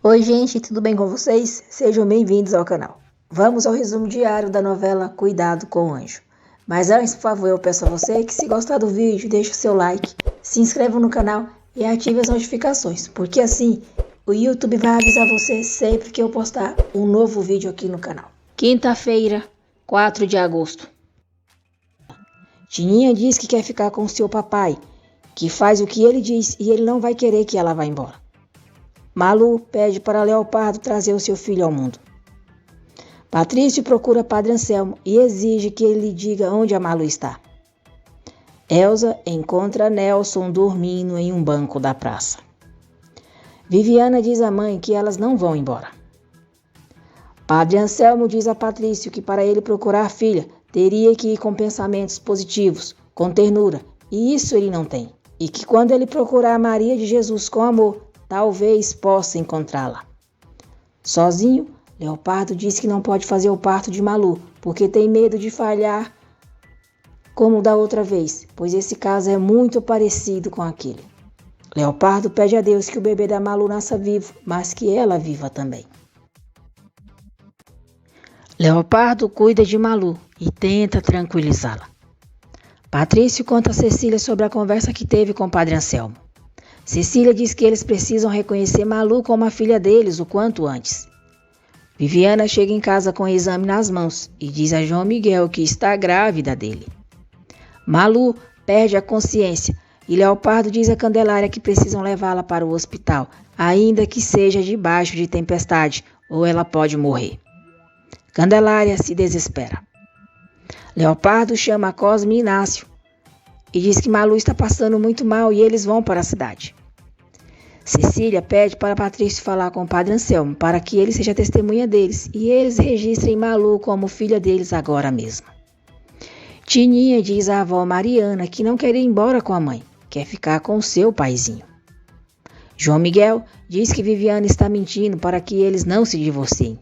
Oi gente, tudo bem com vocês? Sejam bem-vindos ao canal. Vamos ao resumo diário da novela Cuidado com o Anjo. Mas antes, por favor, eu peço a você que se gostar do vídeo, deixe o seu like, se inscreva no canal e ative as notificações, porque assim o YouTube vai avisar você sempre que eu postar um novo vídeo aqui no canal. Quinta-feira, 4 de agosto. Tininha diz que quer ficar com seu papai, que faz o que ele diz e ele não vai querer que ela vá embora. Malu pede para Leopardo trazer o seu filho ao mundo. Patrício procura Padre Anselmo e exige que ele lhe diga onde a Malu está. Elsa encontra Nelson dormindo em um banco da praça. Viviana diz à mãe que elas não vão embora. Padre Anselmo diz a Patrício que para ele procurar a filha, teria que ir com pensamentos positivos, com ternura, e isso ele não tem. E que quando ele procurar Maria de Jesus com amor, talvez possa encontrá-la. Sozinho, Leopardo diz que não pode fazer o parto de Malu, porque tem medo de falhar como da outra vez, pois esse caso é muito parecido com aquele. Leopardo pede a Deus que o bebê da Malu nasça vivo, mas que ela viva também. Leopardo cuida de Malu e tenta tranquilizá-la. Patrício conta a Cecília sobre a conversa que teve com o Padre Anselmo. Cecília diz que eles precisam reconhecer Malu como a filha deles o quanto antes. Viviana chega em casa com o exame nas mãos e diz a João Miguel que está grávida dele. Malu perde a consciência e Leopardo diz a Candelária que precisam levá-la para o hospital, ainda que seja debaixo de tempestade, ou ela pode morrer. Candelária se desespera. Leopardo chama Cosme e Inácio e diz que Malu está passando muito mal e eles vão para a cidade. Cecília pede para Patrício falar com o Padre Anselmo para que ele seja testemunha deles e eles registrem Malu como filha deles agora mesmo. Tininha diz à avó Mariana que não quer ir embora com a mãe, quer ficar com o seu paizinho. João Miguel diz que Viviana está mentindo para que eles não se divorciem.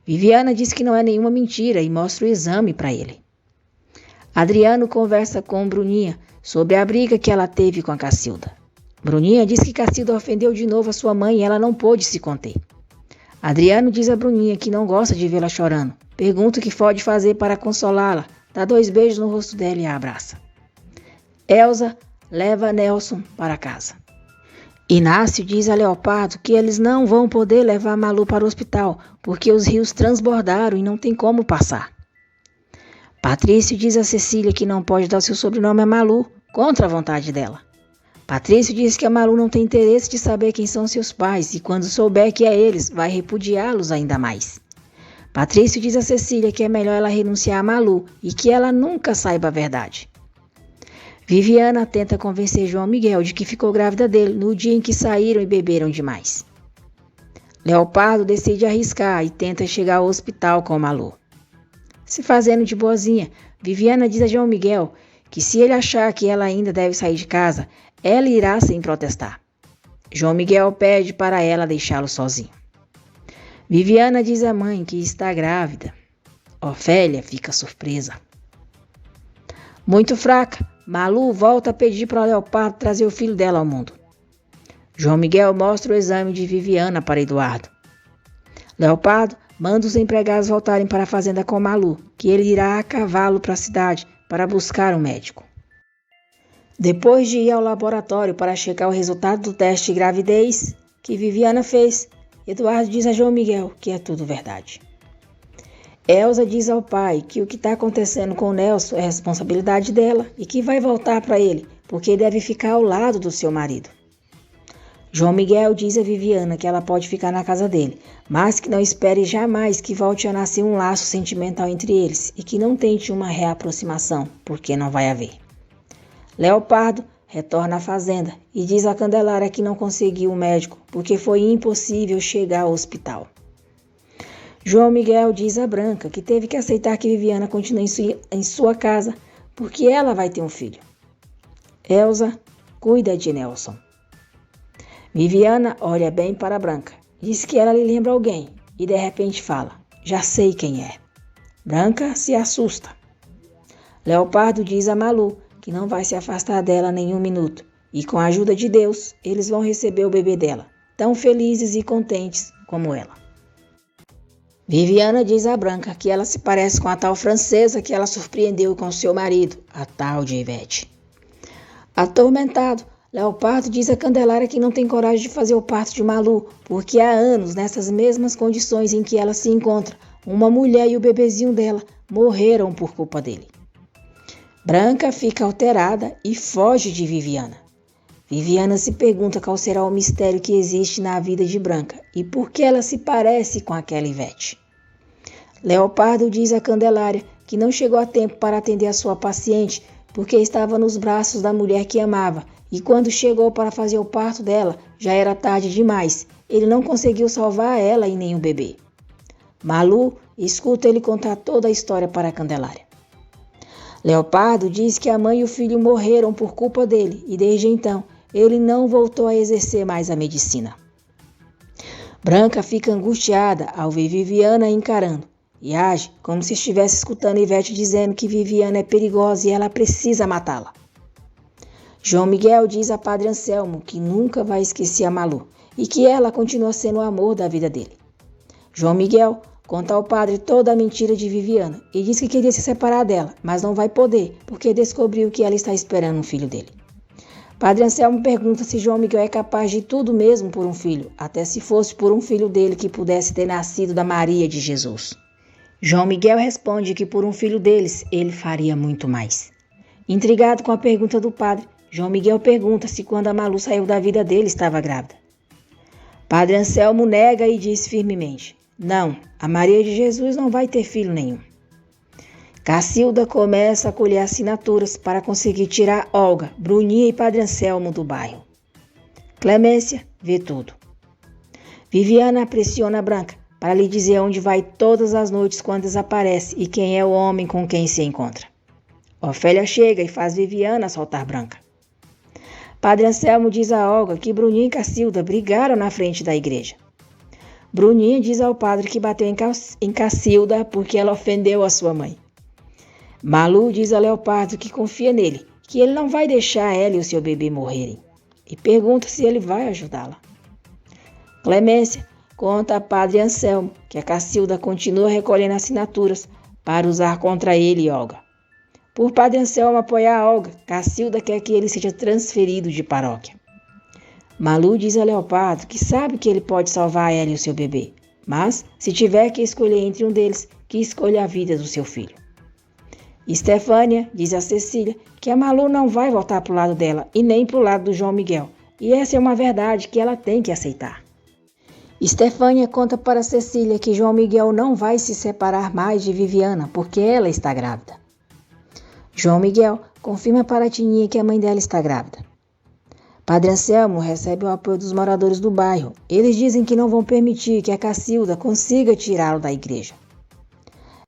Viviana diz que não é nenhuma mentira e mostra o exame para ele. Adriano conversa com Bruninha sobre a briga que ela teve com a Cacilda. Bruninha diz que Cacilda ofendeu de novo a sua mãe e ela não pôde se conter. Adriano diz a Bruninha que não gosta de vê-la chorando. Pergunta o que pode fazer para consolá-la, dá 2 beijos no rosto dela e a abraça. Elsa leva Nelson para casa. Inácio diz a Leopardo que eles não vão poder levar Malu para o hospital, porque os rios transbordaram e não tem como passar. Patrício diz a Cecília que não pode dar seu sobrenome a Malu, contra a vontade dela. Patrício diz que a Malu não tem interesse de saber quem são seus pais e quando souber que é eles, vai repudiá-los ainda mais. Patrício diz a Cecília que é melhor ela renunciar a Malu e que ela nunca saiba a verdade. Viviana tenta convencer João Miguel de que ficou grávida dele no dia em que saíram e beberam demais. Leopardo decide arriscar e tenta chegar ao hospital com Malu. Se fazendo de boazinha, Viviana diz a João Miguel que se ele achar que ela ainda deve sair de casa, ela irá sem protestar. João Miguel pede para ela deixá-lo sozinho. Viviana diz à mãe que está grávida. Ofélia fica surpresa. Muito fraca, Malu volta a pedir para Leopardo trazer o filho dela ao mundo. João Miguel mostra o exame de Viviana para Eduardo. Leopardo manda os empregados voltarem para a fazenda com Malu, que ele irá a cavalo para a cidade para buscar um médico. Depois de ir ao laboratório para checar o resultado do teste de gravidez que Viviana fez, Eduardo diz a João Miguel que é tudo verdade. Elsa diz ao pai que o que está acontecendo com o Nelson é responsabilidade dela e que vai voltar para ele, porque deve ficar ao lado do seu marido. João Miguel diz a Viviana que ela pode ficar na casa dele, mas que não espere jamais que volte a nascer um laço sentimental entre eles e que não tente uma reaproximação, porque não vai haver. Leopardo retorna à fazenda e diz a Candelária que não conseguiu o médico, porque foi impossível chegar ao hospital. João Miguel diz a Branca que teve que aceitar que Viviana continue em sua casa, porque ela vai ter um filho. Elsa cuida de Nelson. Viviana olha bem para Branca, diz que ela lhe lembra alguém e de repente fala, já sei quem é. Branca se assusta. Leopardo diz a Malu que não vai se afastar dela nem um minuto e com a ajuda de Deus eles vão receber o bebê dela, tão felizes e contentes como ela. Viviana diz a Branca que ela se parece com a tal francesa que ela surpreendeu com seu marido, a tal de Ivete. Atormentado, Leopardo diz a Candelária que não tem coragem de fazer o parto de Malu, porque há anos, nessas mesmas condições em que ela se encontra, uma mulher e o bebezinho dela morreram por culpa dele. Branca fica alterada e foge de Viviana. Viviana se pergunta qual será o mistério que existe na vida de Branca e por que ela se parece com aquela Ivete. Leopardo diz a Candelária que não chegou a tempo para atender a sua paciente porque estava nos braços da mulher que amava e quando chegou para fazer o parto dela já era tarde demais. Ele não conseguiu salvar ela e nem o bebê. Malu escuta ele contar toda a história para a Candelária. Leopardo diz que a mãe e o filho morreram por culpa dele e desde então ele não voltou a exercer mais a medicina. Branca fica angustiada ao ver Viviana encarando e age como se estivesse escutando Ivete dizendo que Viviana é perigosa e ela precisa matá-la. João Miguel diz a Padre Anselmo que nunca vai esquecer a Malu e que ela continua sendo o amor da vida dele. João Miguel conta ao padre toda a mentira de Viviana e diz que queria se separar dela, mas não vai poder porque descobriu que ela está esperando um filho dele. Padre Anselmo pergunta se João Miguel é capaz de tudo mesmo por um filho, até se fosse por um filho dele que pudesse ter nascido da Maria de Jesus. João Miguel responde que por um filho deles ele faria muito mais. Intrigado com a pergunta do padre, João Miguel pergunta se quando a Malu saiu da vida dele estava grávida. Padre Anselmo nega e diz firmemente: não, a Maria de Jesus não vai ter filho nenhum. Cacilda começa a colher assinaturas para conseguir tirar Olga, Bruninha e Padre Anselmo do bairro. Clemência vê tudo. Viviana pressiona Branca para lhe dizer onde vai todas as noites quando desaparece e quem é o homem com quem se encontra. Ofélia chega e faz Viviana soltar Branca. Padre Anselmo diz a Olga que Bruninha e Cacilda brigaram na frente da igreja. Bruninha diz ao padre que bateu em Cacilda porque ela ofendeu a sua mãe. Malu diz a Leopardo que confia nele, que ele não vai deixar ela e o seu bebê morrerem, e pergunta se ele vai ajudá-la. Clemência conta a Padre Anselmo que a Cacilda continua recolhendo assinaturas para usar contra ele e Olga. Por Padre Anselmo apoiar a Olga, Cacilda quer que ele seja transferido de paróquia. Malu diz a Leopardo que sabe que ele pode salvar ela e o seu bebê, mas se tiver que escolher entre um deles, que escolha a vida do seu filho. Estefânia diz a Cecília que a Malu não vai voltar para o lado dela e nem para o lado do João Miguel, e essa é uma verdade que ela tem que aceitar. Estefânia conta para Cecília que João Miguel não vai se separar mais de Viviana porque ela está grávida. João Miguel confirma para a Tininha que a mãe dela está grávida. Padre Anselmo recebe o apoio dos moradores do bairro. Eles dizem que não vão permitir que a Cacilda consiga tirá-lo da igreja.